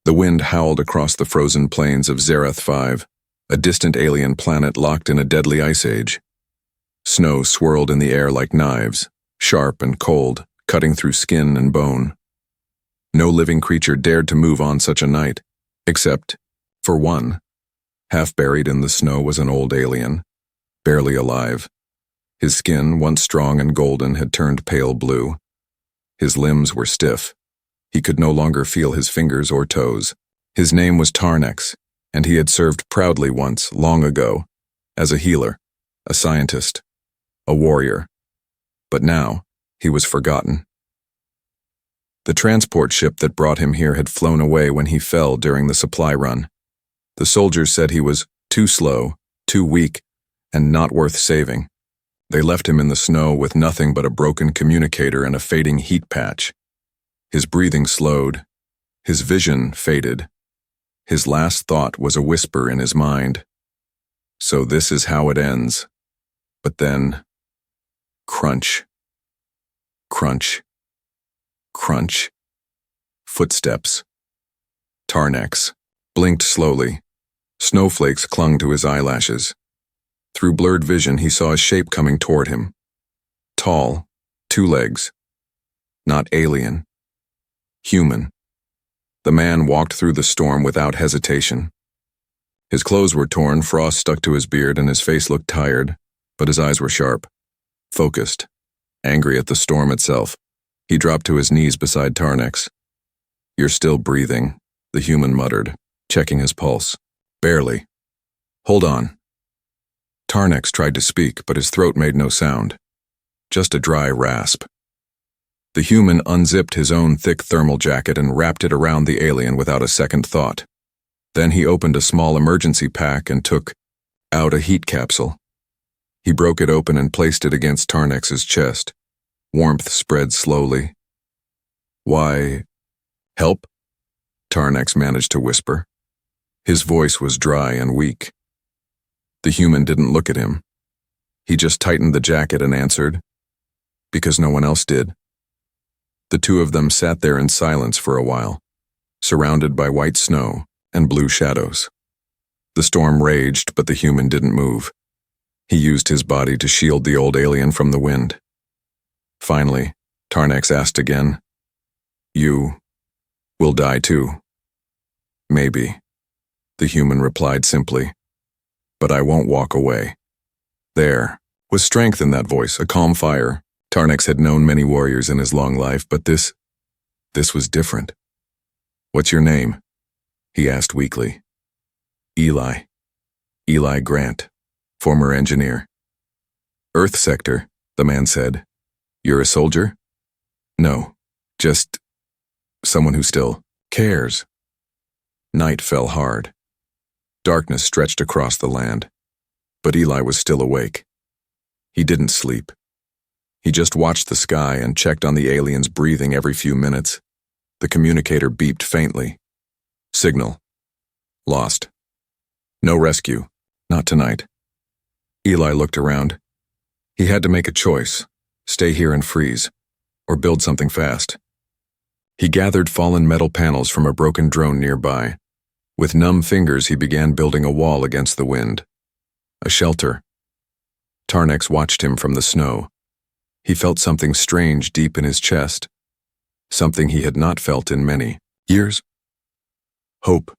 The wind howled across the frozen plains of Zerath 5, a distant alien planet locked in a deadly ice age. Snow swirled in the air like knives, sharp and cold, cutting through skin and bone. No living creature dared to move on such a night, except for one. Half buried in the snow was an old alien, barely alive. His skin, once strong and golden, had turned pale blue. His limbs were stiff. He could no longer feel his fingers or toes. His name was Tarnex, and he had served proudly once, long ago, as a healer, a scientist, a warrior. But now, he was forgotten. The transport ship that brought him here had flown away when he fell during the supply run. The soldiers said he was too slow, too weak, and not worth saving. They left him in the snow with nothing but a broken communicator and a fading heat patch. His breathing slowed. His vision faded. His last thought was a whisper in his mind. So this is how it ends. But then, crunch. Crunch. Crunch. Footsteps. Tarnex blinked slowly. Snowflakes clung to his eyelashes. Through blurred vision, he saw a shape coming toward him. Tall, 2 legs. Not alien. Human. The man walked through the storm without hesitation. His clothes were torn, frost stuck to his beard, and his face looked tired, but his eyes were sharp, focused, angry at the storm itself. He dropped to his knees beside Tarnex. "You're still breathing," the human muttered, checking his pulse. "Barely. Hold on." Tarnex tried to speak, but his throat made no sound. Just a dry rasp. The human unzipped his own thick thermal jacket and wrapped it around the alien without a second thought. Then he opened a small emergency pack and took out a heat capsule. He broke it open and placed it against Tarnex's chest. Warmth spread slowly. "Why, help?" Tarnex managed to whisper. His voice was dry and weak. The human didn't look at him. He just tightened the jacket and answered, "Because no one else did." The two of them sat there in silence for a while, surrounded by white snow and blue shadows. The storm raged, but the human didn't move. He used his body to shield the old alien from the wind. Finally, Tarnex asked again, "You will die too?" "Maybe," the human replied simply, "but I won't walk away." There was strength in that voice, a calm fire. Tarnex had known many warriors in his long life, but this was different. "What's your name?" he asked weakly. "Eli. Eli Grant, former engineer." "Earth sector," the man said. "You're a soldier?" "No, just someone who still cares." Night fell hard. Darkness stretched across the land, but Eli was still awake. He didn't sleep. He just watched the sky and checked on the alien's breathing every few minutes. The communicator beeped faintly. "Signal. Lost. No rescue. Not tonight." Eli looked around. He had to make a choice: stay here and freeze, or build something fast. He gathered fallen metal panels from a broken drone nearby. With numb fingers, he began building a wall against the wind. A shelter. Tarnex watched him from the snow. He felt something strange deep in his chest, something he had not felt in many years. Hope.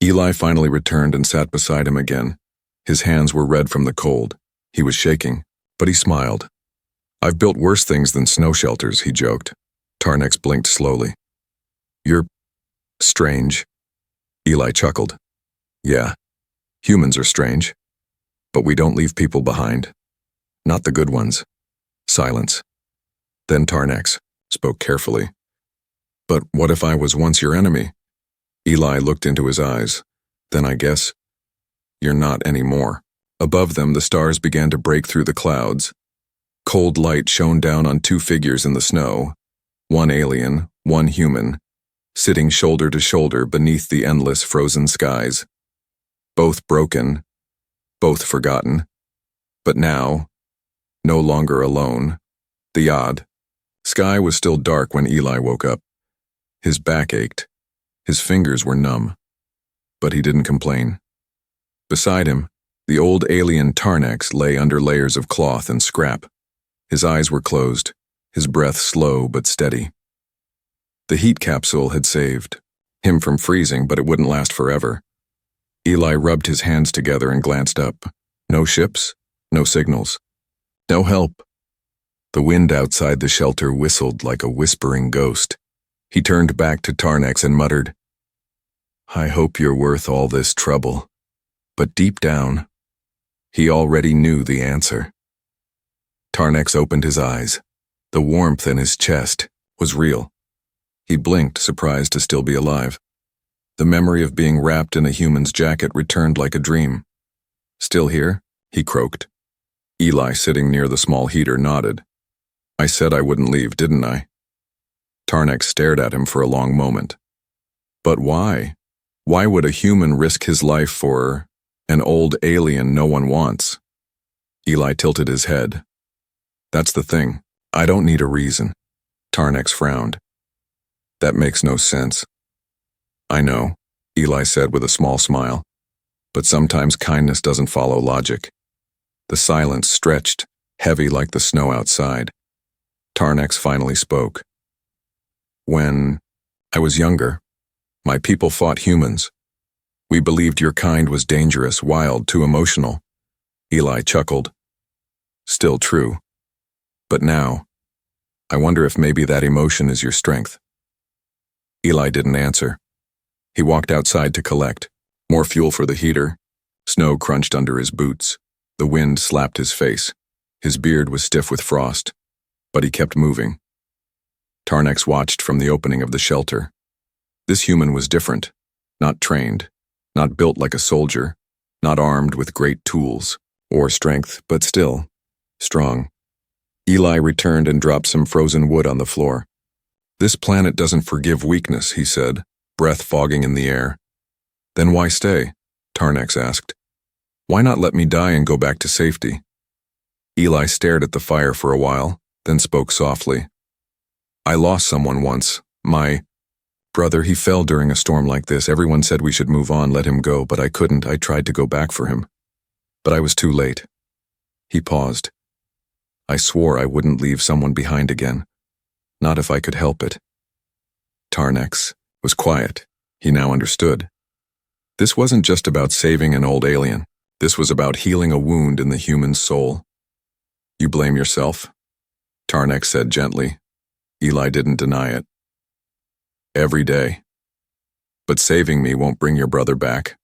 Eli finally returned and sat beside him again. His hands were red from the cold. He was shaking, but he smiled. "I've built worse things than snow shelters," he joked. Tarnex blinked slowly. "You're strange." Eli chuckled. "Yeah, humans are strange. But we don't leave people behind. Not the good ones." Silence. Then Tarnex spoke carefully. "But what if I was once your enemy?" Eli looked into his eyes. "Then I guess you're not anymore." Above them, the stars began to break through the clouds. Cold light shone down on 2 figures in the snow, one alien, one human, sitting shoulder to shoulder beneath the endless frozen skies. Both broken, both forgotten, but now, no longer alone. The odd sky was still dark when Eli woke up. His back ached. His fingers were numb, but he didn't complain. Beside him, the old alien Tarnex lay under layers of cloth and scrap. His eyes were closed, his breath slow but steady. The heat capsule had saved him from freezing, but it wouldn't last forever. Eli rubbed his hands together and glanced up. No ships, no signals, no help. The wind outside the shelter whistled like a whispering ghost. He turned back to Tarnex and muttered, "I hope you're worth all this trouble." But deep down, he already knew the answer. Tarnex opened his eyes. The warmth in his chest was real. He blinked, surprised to still be alive. The memory of being wrapped in a human's jacket returned like a dream. "Still here?" he croaked. Eli, sitting near the small heater, nodded. "I said I wouldn't leave, didn't I?" Tarnex stared at him for a long moment. "But why? Why would a human risk his life for an old alien no one wants?" Eli tilted his head. "That's the thing. I don't need a reason." Tarnex frowned. "That makes no sense." "I know," Eli said with a small smile. "But sometimes kindness doesn't follow logic." The silence stretched, heavy like the snow outside. Tarnex finally spoke. "When I was younger, my people fought humans. We believed your kind was dangerous, wild, too emotional." Eli chuckled. "Still true. But now, I wonder if maybe that emotion is your strength." Eli didn't answer. He walked outside to collect more fuel for the heater. Snow crunched under his boots. The wind slapped his face. His beard was stiff with frost, but he kept moving. Tarnex watched from the opening of the shelter. This human was different, not trained, not built like a soldier, not armed with great tools or strength, but still strong. Eli returned and dropped some frozen wood on the floor. "This planet doesn't forgive weakness," he said, breath fogging in the air. "Then why stay?" Tarnex asked. "Why not let me die and go back to safety?" Eli stared at the fire for a while, then spoke softly. "I lost someone once. My brother, he fell during a storm like this. Everyone said we should move on, let him go, but I couldn't. I tried to go back for him. But I was too late." He paused. "I swore I wouldn't leave someone behind again. Not if I could help it." Tarnex was quiet. He now understood. This wasn't just about saving an old alien. This was about healing a wound in the human soul. "You blame yourself?" Tarnex said gently. Eli didn't deny it. "Every day. But saving me won't bring your brother back."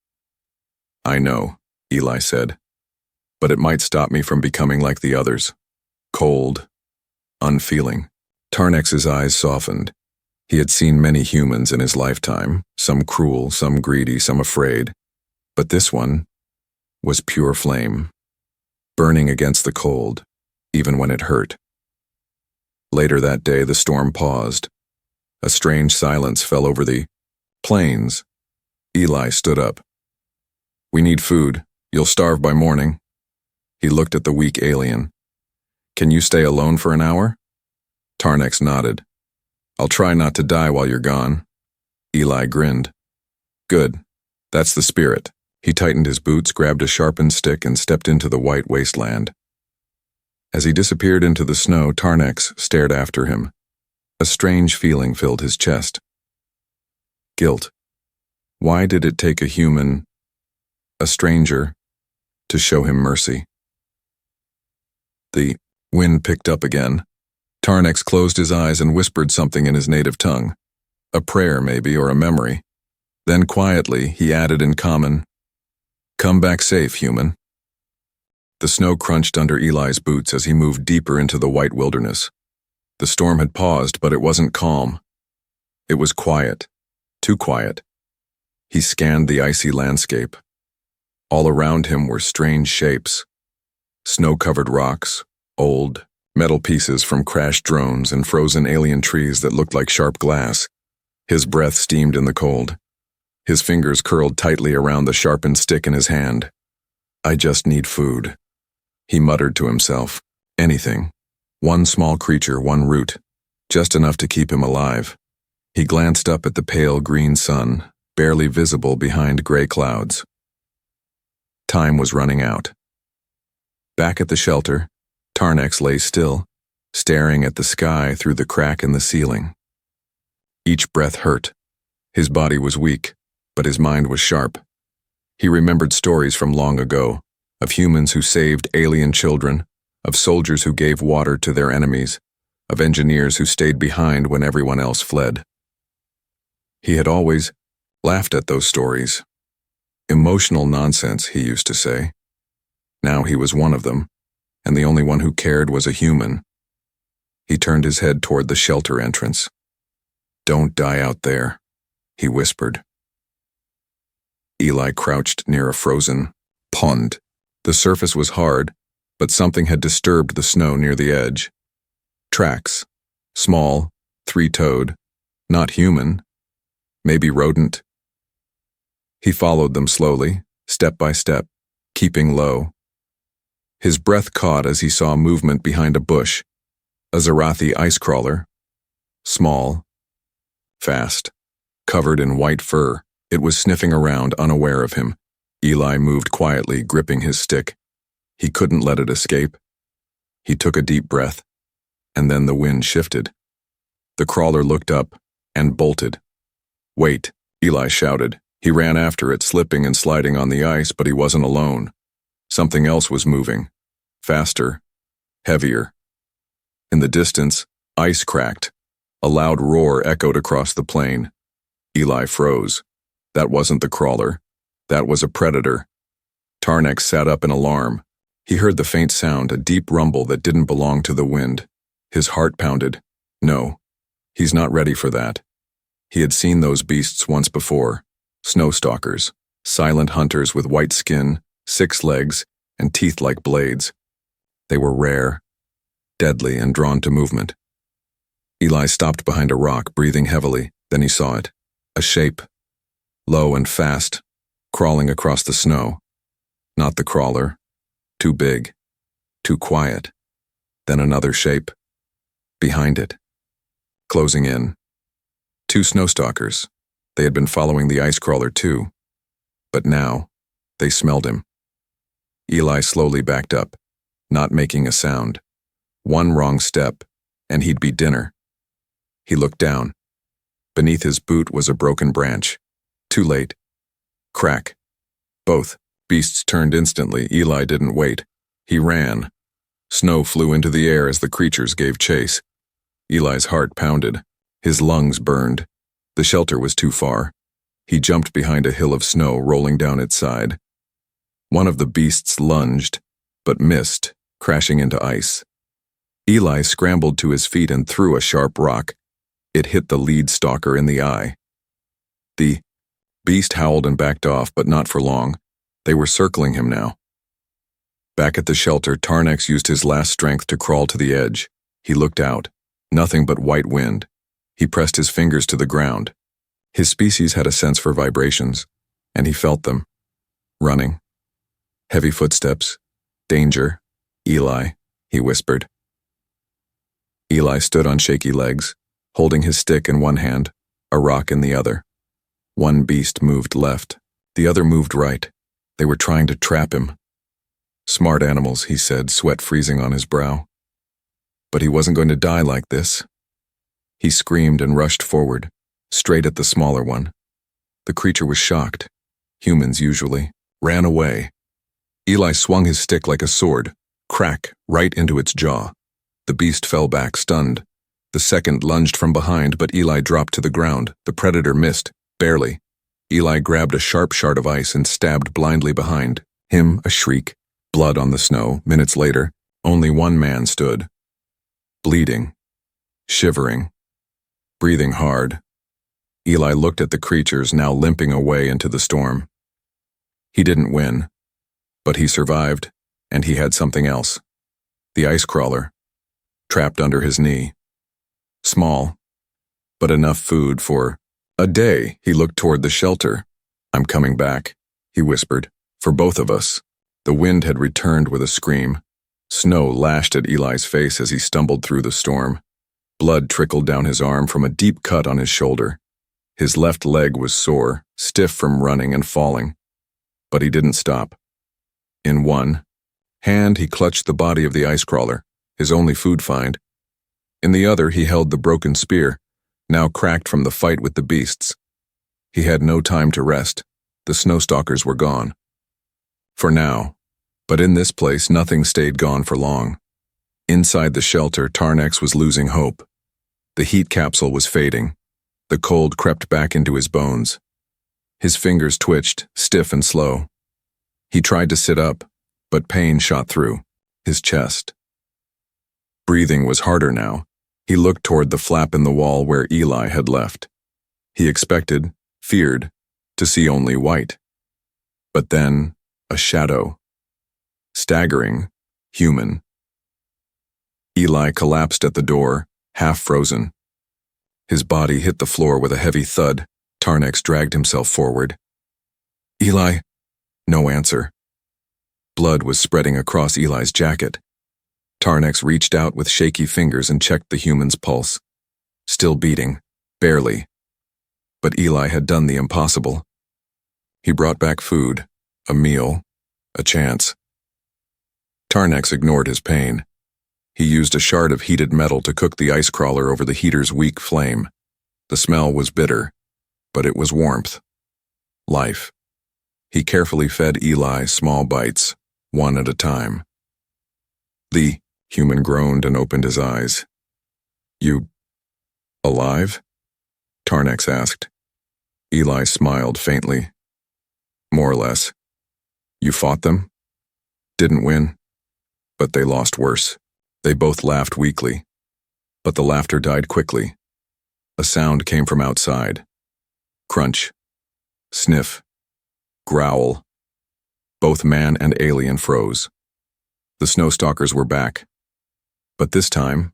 "I know," Eli said. "But it might stop me from becoming like the others. Cold, unfeeling." Tarnex's eyes softened. He had seen many humans in his lifetime, some cruel, some greedy, some afraid. But this one was pure flame, burning against the cold, even when it hurt. Later that day, the storm paused. A strange silence fell over the plains. Eli stood up. "We need food. You'll starve by morning." He looked at the weak alien. "Can you stay alone for an hour?" Tarnex nodded. "I'll try not to die while you're gone." Eli grinned. "Good. That's the spirit." He tightened his boots, grabbed a sharpened stick, and stepped into the white wasteland. As he disappeared into the snow, Tarnex stared after him. A strange feeling filled his chest. Guilt. Why did it take a human, a stranger, to show him mercy? The wind picked up again. Tarnex closed his eyes and whispered something in his native tongue. A prayer, maybe, or a memory. Then quietly, he added in common, "Come back safe, human." The snow crunched under Eli's boots as he moved deeper into the white wilderness. The storm had paused, but it wasn't calm. It was quiet, too quiet. He scanned the icy landscape. All around him were strange shapes. Snow-covered rocks, old, metal pieces from crashed drones, and frozen alien trees that looked like sharp glass. His breath steamed in the cold. His fingers curled tightly around the sharpened stick in his hand. "I just need food," he muttered to himself. Anything. One small creature, one root. Just enough to keep him alive. He glanced up at the pale green sun, barely visible behind gray clouds. Time was running out. Back at the shelter, Tarnex lay still, staring at the sky through the crack in the ceiling. Each breath hurt. His body was weak, but his mind was sharp. He remembered stories from long ago, of humans who saved alien children, of soldiers who gave water to their enemies, of engineers who stayed behind when everyone else fled. He had always laughed at those stories. Emotional nonsense, he used to say. Now he was one of them, and the only one who cared was a human. He turned his head toward the shelter entrance. "Don't die out there," he whispered. Eli crouched near a frozen pond. The surface was hard, but something had disturbed the snow near the edge. Tracks. Small, three-toed, not human, maybe rodent. He followed them slowly, step by step, keeping low. His breath caught as he saw movement behind a bush. A Zarathi ice crawler. Small, fast, covered in white fur. It was sniffing around, unaware of him. Eli moved quietly, gripping his stick. He couldn't let it escape. He took a deep breath, and then the wind shifted. The crawler looked up and bolted. "Wait," Eli shouted. He ran after it, slipping and sliding on the ice, but he wasn't alone. Something else was moving. Faster, heavier. In the distance, ice cracked. A loud roar echoed across the plain. Eli froze. That wasn't the crawler. That was a predator. Tarnex sat up in alarm. He heard the faint sound, a deep rumble that didn't belong to the wind. His heart pounded. No, he's not ready for that. He had seen those beasts once before. Snowstalkers, silent hunters with white skin, 6 legs, and teeth like blades. They were rare, deadly, and drawn to movement. Eli stopped behind a rock, breathing heavily. Then he saw it. A shape, low and fast, crawling across the snow. Not the crawler. Too big. Too quiet. Then another shape. Behind it. Closing in. 2 snowstalkers. They had been following the ice crawler too. But now, they smelled him. Eli slowly backed up, not making a sound. One wrong step, and he'd be dinner. He looked down. Beneath his boot was a broken branch. Too late. Crack. Both beasts turned instantly. Eli didn't wait. He ran. Snow flew into the air as the creatures gave chase. Eli's heart pounded. His lungs burned. The shelter was too far. He jumped behind a hill of snow rolling down its side. One of the beasts lunged, but missed, crashing into ice. Eli scrambled to his feet and threw a sharp rock. It hit the lead stalker in the eye. The beast howled and backed off, but not for long. They were circling him now. Back at the shelter, Tarnex used his last strength to crawl to the edge. He looked out. Nothing but white wind. He pressed his fingers to the ground. His species had a sense for vibrations, and he felt them. Running. Heavy footsteps. Danger. Eli, he whispered. Eli stood on shaky legs, holding his stick in one hand, a rock in the other. One beast moved left. The other moved right. They were trying to trap him. Smart animals, he said, sweat freezing on his brow. But he wasn't going to die like this. He screamed and rushed forward, straight at the smaller one. The creature was shocked. Humans usually ran away. Eli swung his stick like a sword, crack, right into its jaw. The beast fell back, stunned. The second lunged from behind, but Eli dropped to the ground. The predator missed, barely. Eli grabbed a sharp shard of ice and stabbed blindly behind. Him, a shriek. Blood on the snow. Minutes later, only one man stood. Bleeding. Shivering. Breathing hard. Eli looked at the creatures now limping away into the storm. He didn't win, but he survived, and he had something else. The ice crawler, trapped under his knee. Small, but enough food for a day. He looked toward the shelter. "I'm coming back," he whispered, "for both of us." The wind had returned with a scream. Snow lashed at Eli's face as he stumbled through the storm. Blood trickled down his arm from a deep cut on his shoulder. His left leg was sore, stiff from running and falling. But he didn't stop. In one hand, he clutched the body of the ice crawler, his only food find. In the other, he held the broken spear, now cracked from the fight with the beasts. He had no time to rest. The snowstalkers were gone. For now. But in this place, nothing stayed gone for long. Inside the shelter, Tarnex was losing hope. The heat capsule was fading. The cold crept back into his bones. His fingers twitched, stiff and slow. He tried to sit up, but pain shot through his chest. Breathing was harder now. He looked toward the flap in the wall where Eli had left. He expected, feared, to see only white. But then, a shadow. Staggering, human. Eli collapsed at the door, half frozen. His body hit the floor with a heavy thud. Tarnex dragged himself forward. Eli? No answer. Blood was spreading across Eli's jacket. Tarnex reached out with shaky fingers and checked the human's pulse. Still beating, barely. But Eli had done the impossible. He brought back food, a meal, a chance. Tarnex ignored his pain. He used a shard of heated metal to cook the ice crawler over the heater's weak flame. The smell was bitter, but it was warmth. Life. He carefully fed Eli small bites, one at a time. The human groaned and opened his eyes. You alive? Tarnex asked. Eli smiled faintly. More or less. You fought them? Didn't win. But they lost worse. They both laughed weakly. But the laughter died quickly. A sound came from outside. Crunch. Sniff. Growl. Both man and alien froze. The snowstalkers were back. But this time,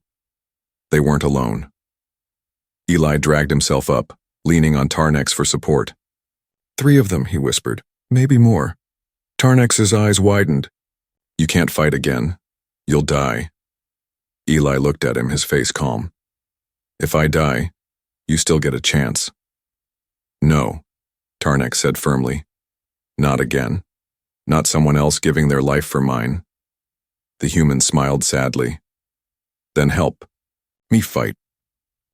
they weren't alone. Eli dragged himself up, leaning on Tarnex for support. 3 of them, he whispered. Maybe more. Tarnex's eyes widened. You can't fight again. You'll die. Eli looked at him, his face calm. If I die, you still get a chance. No, Tarnex said firmly. Not again. Not someone else giving their life for mine. The human smiled sadly. Then help. Me fight.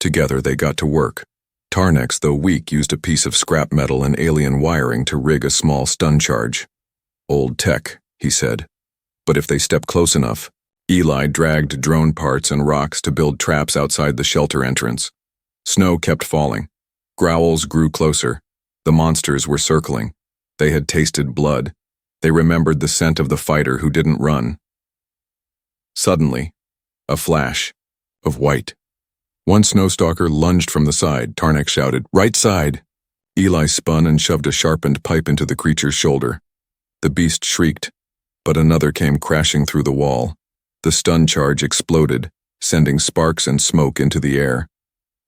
Together they got to work. Tarnex, though weak, used a piece of scrap metal and alien wiring to rig a small stun charge. Old tech, he said. But if they step close enough, Eli dragged drone parts and rocks to build traps outside the shelter entrance. Snow kept falling. Growls grew closer. The monsters were circling. They had tasted blood. They remembered the scent of the fighter who didn't run. Suddenly, a flash of white. One snowstalker lunged from the side. Tarnex shouted, "Right side!" Eli spun and shoved a sharpened pipe into the creature's shoulder. The beast shrieked, but another came crashing through the wall. The stun charge exploded, sending sparks and smoke into the air.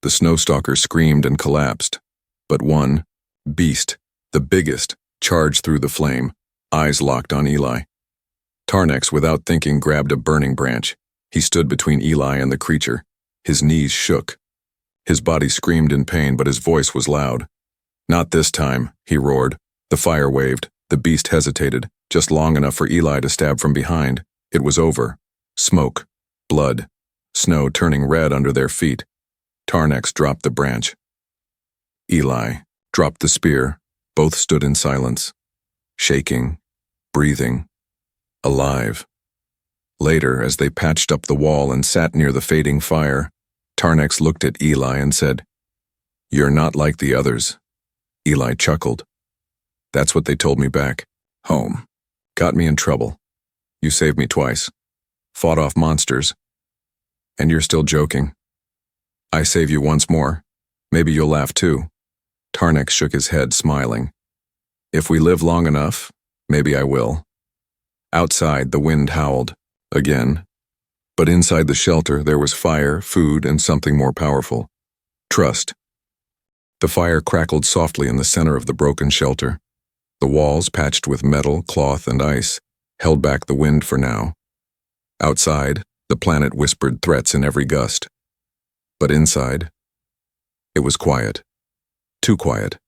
The snowstalker screamed and collapsed. But one, beast, the biggest, charged through the flame, eyes locked on Eli. Tarnex, without thinking, grabbed a burning branch. He stood between Eli and the creature. His knees shook. His body screamed in pain, but his voice was loud. Not this time, he roared. The fire waved. The beast hesitated, just long enough for Eli to stab from behind. It was over. Smoke. Blood. Snow turning red under their feet. Tarnex dropped the branch. Eli dropped the spear. Both stood in silence. Shaking. Breathing. Alive. Later, as they patched up the wall and sat near the fading fire, Tarnex looked at Eli and said, "You're not like the others." Eli chuckled. "That's what they told me back home. Got me in trouble. You saved me twice. Fought off monsters. And you're still joking. I save you once more. Maybe you'll laugh too." Tarnex shook his head, smiling. "If we live long enough, maybe I will." Outside, the wind howled. Again. But inside the shelter, there was fire, food, and something more powerful. Trust. The fire crackled softly in the center of the broken shelter. The walls, patched with metal, cloth, and ice, held back the wind for now. Outside, the planet whispered threats in every gust. But inside, it was quiet. Too quiet.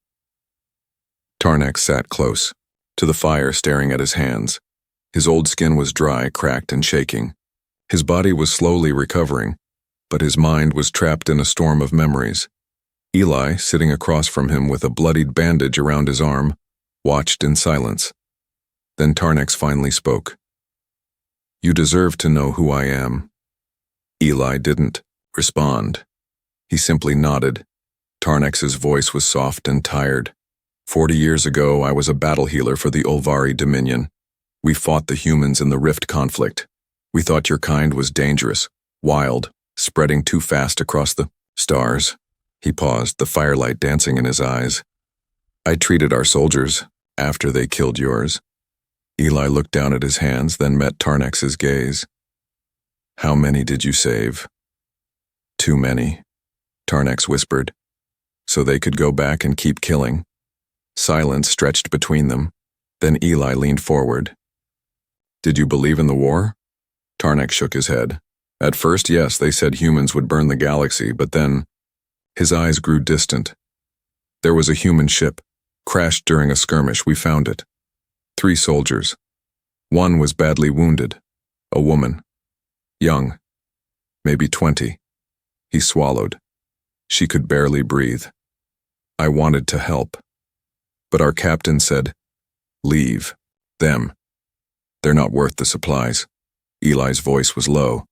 Tarnax sat close to the fire, staring at his hands. His old skin was dry, cracked, and shaking. His body was slowly recovering, but his mind was trapped in a storm of memories. Eli, sitting across from him with a bloodied bandage around his arm, watched in silence. Then Tarnax finally spoke. "You deserve to know who I am." Eli didn't respond. He simply nodded. Tarnax's voice was soft and tired. 40 years ago, I was a battle healer for the Ulvari Dominion. We fought the humans in the Rift conflict. We thought your kind was dangerous, wild, spreading too fast across the stars. He paused, the firelight dancing in his eyes. I treated our soldiers after they killed yours. Eli looked down at his hands, then met Tarnax's gaze. How many did you save? Too many, Tarnax whispered. So they could go back and keep killing. Silence stretched between them. Then Eli leaned forward. Did you believe in the war? Tarnax shook his head. At first, yes, they said humans would burn the galaxy, but then his eyes grew distant. There was a human ship, crashed during a skirmish. We found it. 3 soldiers. One was badly wounded. A woman. Young. Maybe 20. He swallowed. She could barely breathe. I wanted to help. But our captain said, leave them. They're not worth the supplies. Eli's voice was low.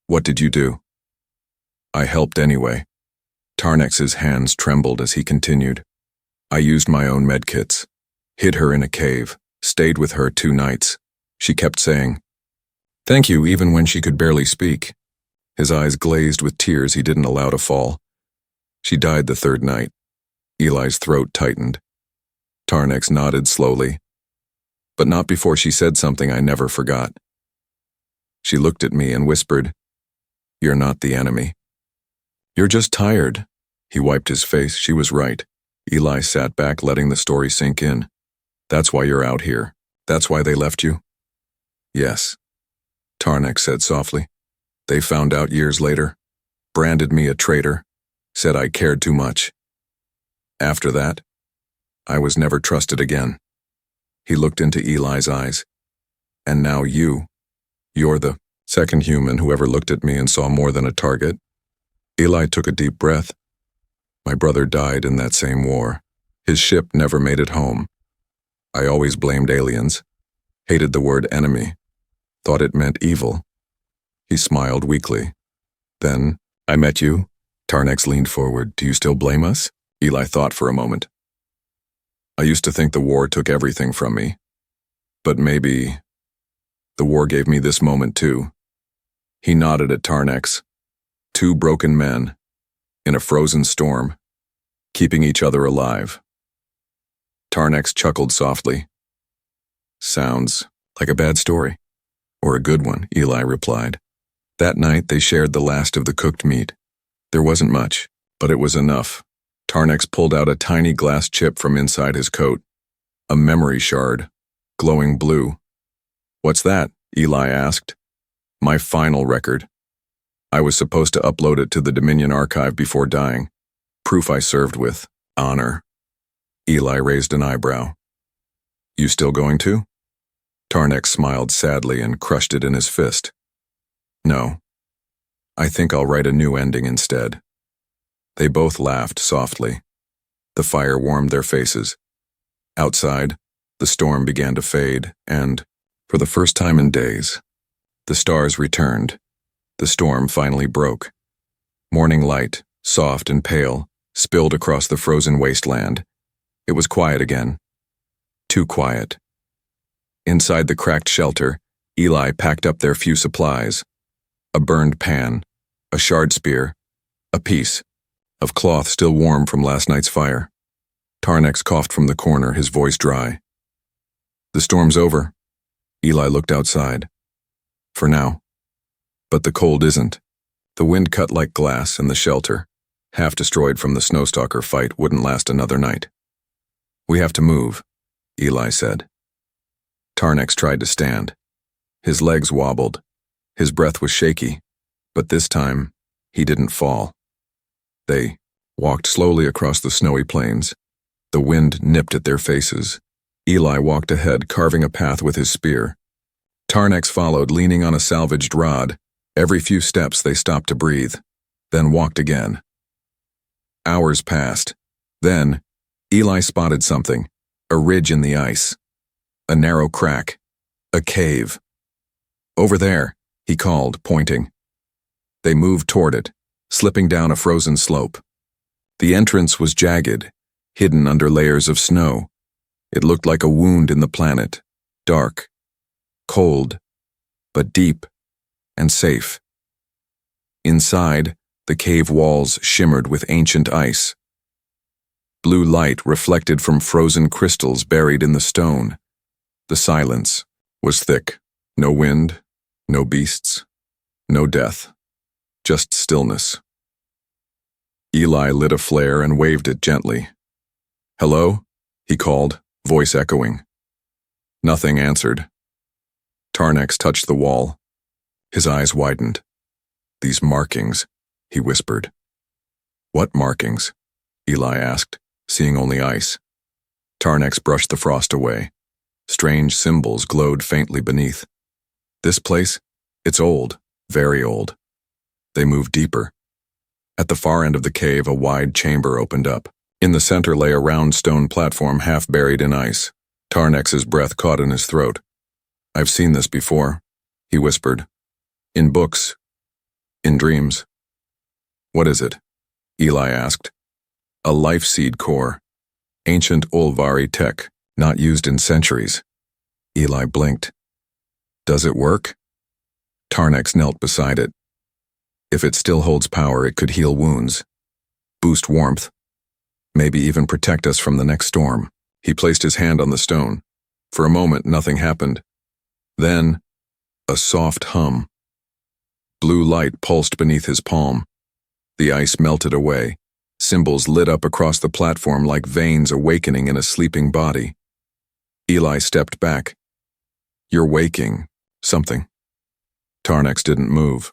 What did you do? I helped anyway. Tarnax's hands trembled as he continued. I used my own medkits, hid her in a cave, stayed with her 2 nights. She kept saying, thank you, even when she could barely speak. His eyes glazed with tears he didn't allow to fall. She died the 3rd night. Eli's throat tightened. Tarnax nodded slowly, but not before she said something I never forgot. She looked at me and whispered, you're not the enemy. You're just tired. He wiped his face. She was right. Eli sat back, letting the story sink in. That's why you're out here. That's why they left you? Yes, Tarnax said softly. They found out years later, branded me a traitor, said I cared too much. After that, I was never trusted again. He looked into Eli's eyes. And now you're the 2nd human who ever looked at me and saw more than a target. Eli took a deep breath. My brother died in that same war. His ship never made it home. I always blamed aliens, hated the word enemy, thought it meant evil. He smiled weakly. Then, I met you. Tarnax leaned forward. Do you still blame us? Eli thought for a moment. I used to think the war took everything from me. But maybe the war gave me this moment too. He nodded at Tarnax. 2 broken men, in a frozen storm, keeping each other alive. Tarnax chuckled softly. Sounds like a bad story. Or a good one, Eli replied. That night they shared the last of the cooked meat. There wasn't much, but it was enough. Tarnax pulled out a tiny glass chip from inside his coat. A memory shard, glowing blue. What's that? Eli asked. My final record. I was supposed to upload it to the Dominion archive before dying. Proof I served with honor. Eli raised an eyebrow. You still going to? Tarnax smiled sadly and crushed it in his fist. No. I think I'll write a new ending instead. They both laughed softly. The fire warmed their faces. Outside, the storm began to fade, and, for the first time in days, the stars returned. The storm finally broke. Morning light, soft and pale, spilled across the frozen wasteland. It was quiet again. Too quiet. Inside the cracked shelter, Eli packed up their few supplies. A burned pan, a shard spear, a piece of cloth still warm from last night's fire. Tarnax coughed from the corner, his voice dry. The storm's over. Eli looked outside. For now. But the cold isn't. The wind cut like glass, and the shelter, half destroyed from the snowstalker fight, wouldn't last another night. We have to move, Eli said. Tarnax tried to stand. His legs wobbled. His breath was shaky. But this time, he didn't fall. They walked slowly across the snowy plains. The wind nipped at their faces. Eli walked ahead, carving a path with his spear. Tarnex followed, leaning on a salvaged rod. Every few steps they stopped to breathe, then walked again. Hours passed. Then, Eli spotted something, a ridge in the ice. A narrow crack. A cave. "Over there," he called, pointing. They moved toward it, slipping down a frozen slope. The entrance was jagged, hidden under layers of snow. It looked like a wound in the planet, dark, cold, but deep and safe. Inside, the cave walls shimmered with ancient ice. Blue light reflected from frozen crystals buried in the stone. The silence was thick. No wind, no beasts, no death, just stillness. Eli lit a flare and waved it gently. "Hello?" he called, voice echoing. Nothing answered. Tarnex touched the wall. His eyes widened. "These markings," he whispered. "What markings?" Eli asked, seeing only ice. Tarnex brushed the frost away. Strange symbols glowed faintly beneath. "This place? It's old, very old." They moved deeper. At the far end of the cave, a wide chamber opened up. In the center lay a round stone platform half buried in ice. Tarnex's breath caught in his throat. "I've seen this before," he whispered. "In books. In dreams." "What is it?" Eli asked. "A life seed core. Ancient Olvari tech, not used in centuries." Eli blinked. "Does it work?" Tarnex knelt beside it. "If it still holds power, it could heal wounds, boost warmth, maybe even protect us from the next storm." He placed his hand on the stone. For a moment, nothing happened. Then, a soft hum. Blue light pulsed beneath his palm. The ice melted away. Symbols lit up across the platform like veins awakening in a sleeping body. Eli stepped back. "You're waking something." Tarnex didn't move.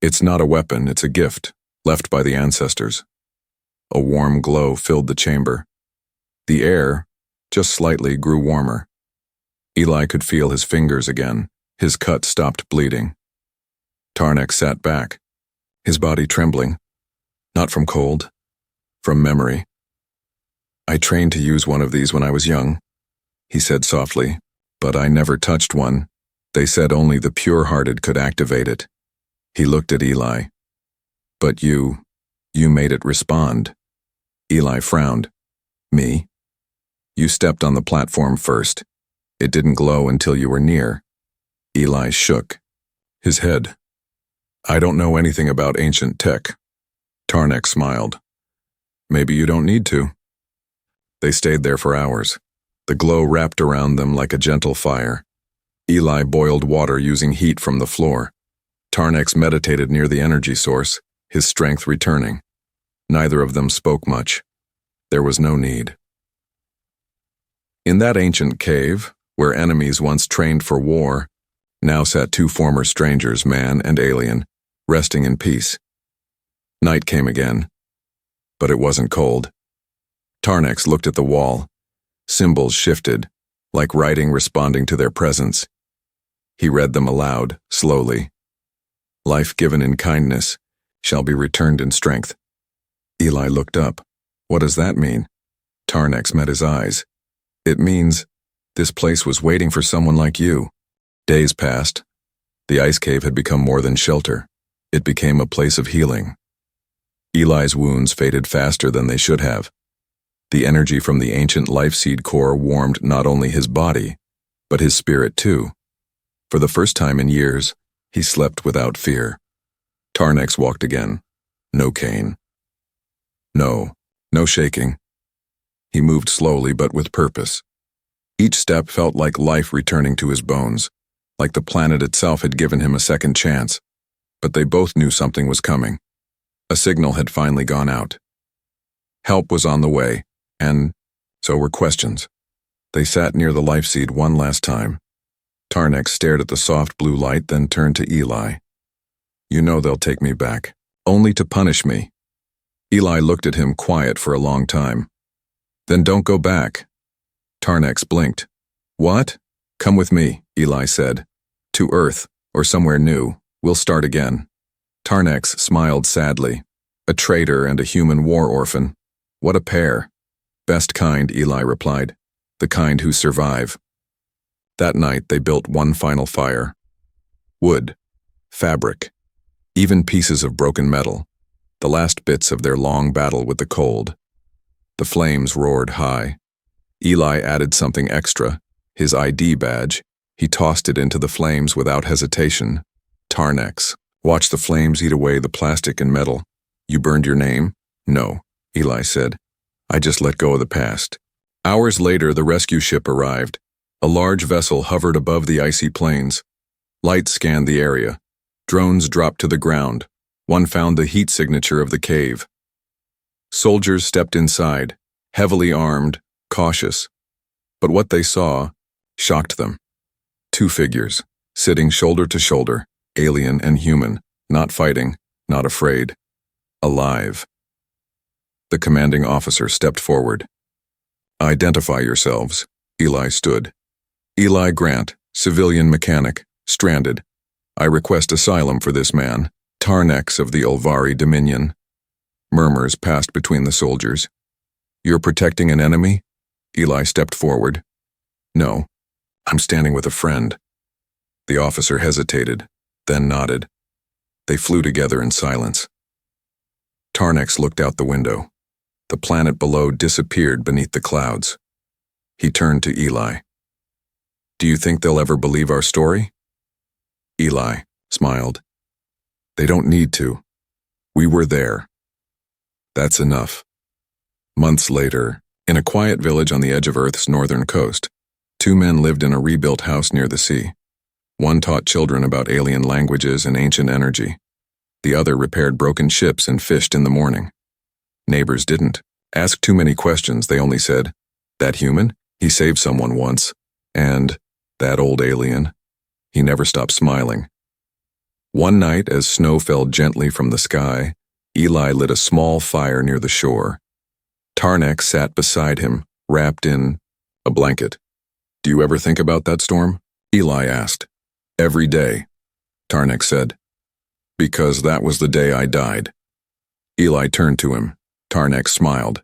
"It's not a weapon, it's a gift, left by the ancestors." A warm glow filled the chamber. The air, just slightly, grew warmer. Eli could feel his fingers again. His cut stopped bleeding. Tarnex sat back, his body trembling. Not from cold, from memory. "I trained to use one of these when I was young," he said softly, "but I never touched one. They said only the pure-hearted could activate it." He looked at Eli. "But you made it respond." Eli frowned. "Me? You stepped on the platform first. It didn't glow until you were near." Eli shook his head. "I don't know anything about ancient tech." Tarnex smiled. "Maybe you don't need to." They stayed there for hours. The glow wrapped around them like a gentle fire. Eli boiled water using heat from the floor. Tarnex meditated near the energy source, his strength returning. Neither of them spoke much. There was no need. In that ancient cave, where enemies once trained for war, now sat two former strangers, man and alien, resting in peace. Night came again, but it wasn't cold. Tarnex looked at the wall. Symbols shifted, like writing responding to their presence. He read them aloud, slowly. "Life given in kindness shall be returned in strength." Eli looked up. "What does that mean?" Tarnex met his eyes. "It means this place was waiting for someone like you." Days passed. The ice cave had become more than shelter. It became a place of healing. Eli's wounds faded faster than they should have. The energy from the ancient life seed core warmed not only his body, but his spirit too. For the first time in years, he slept without fear. Tarnex walked again. No cane. No shaking. He moved slowly but with purpose. Each step felt like life returning to his bones, like the planet itself had given him a second chance. But they both knew something was coming. A signal had finally gone out. Help was on the way, and so were questions. They sat near the life seed one last time. Tarnex stared at the soft blue light, then turned to Eli. "You know they'll take me back, only to punish me." Eli looked at him quiet for a long time. Then don't go back. Tarnex blinked. What? Come with me, Eli said. To Earth, or somewhere new. We'll start again. Tarnex smiled sadly. A traitor and a human war orphan. What a pair. Best kind, Eli replied. The kind who survive. That night they built one final fire. Wood, fabric, even pieces of broken metal, the last bits of their long battle with the cold. The flames roared high. Eli added something extra, his ID badge. He tossed it into the flames without hesitation. Tarnex. Watch the flames eat away the plastic and metal. You burned your name? No, Eli said. I just let go of the past. Hours later, the rescue ship arrived. A large vessel hovered above the icy plains. Lights scanned the area. Drones dropped to the ground. One found the heat signature of the cave. Soldiers stepped inside, heavily armed, cautious. But what they saw shocked them. Two figures, sitting shoulder to shoulder, alien and human, not fighting, not afraid. Alive. The commanding officer stepped forward. Identify yourselves. Eli stood. Eli Grant, civilian mechanic, stranded. I request asylum for this man, Tarnex of the Ulvari Dominion. Murmurs passed between the soldiers. You're protecting an enemy? Eli stepped forward. No, I'm standing with a friend. The officer hesitated, then nodded. They flew together in silence. Tarnex looked out the window. The planet below disappeared beneath the clouds. He turned to Eli. Do you think they'll ever believe our story? Eli smiled. They don't need to. We were there. That's enough. Months later, in a quiet village on the edge of Earth's northern coast, two men lived in a rebuilt house near the sea. One taught children about alien languages and ancient energy. The other repaired broken ships and fished in the morning. Neighbors didn't ask too many questions. They only said, that human? He saved someone once. And that old alien. He never stopped smiling. One night, as snow fell gently from the sky, Eli lit a small fire near the shore. Tarnex sat beside him, wrapped in a blanket. Do you ever think about that storm? Eli asked. Every day, Tarnex said. Because that was the day I died. Eli turned to him. Tarnex smiled.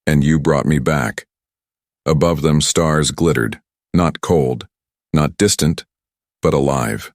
And you brought me back. Above them stars glittered, not cold, not distant, but alive.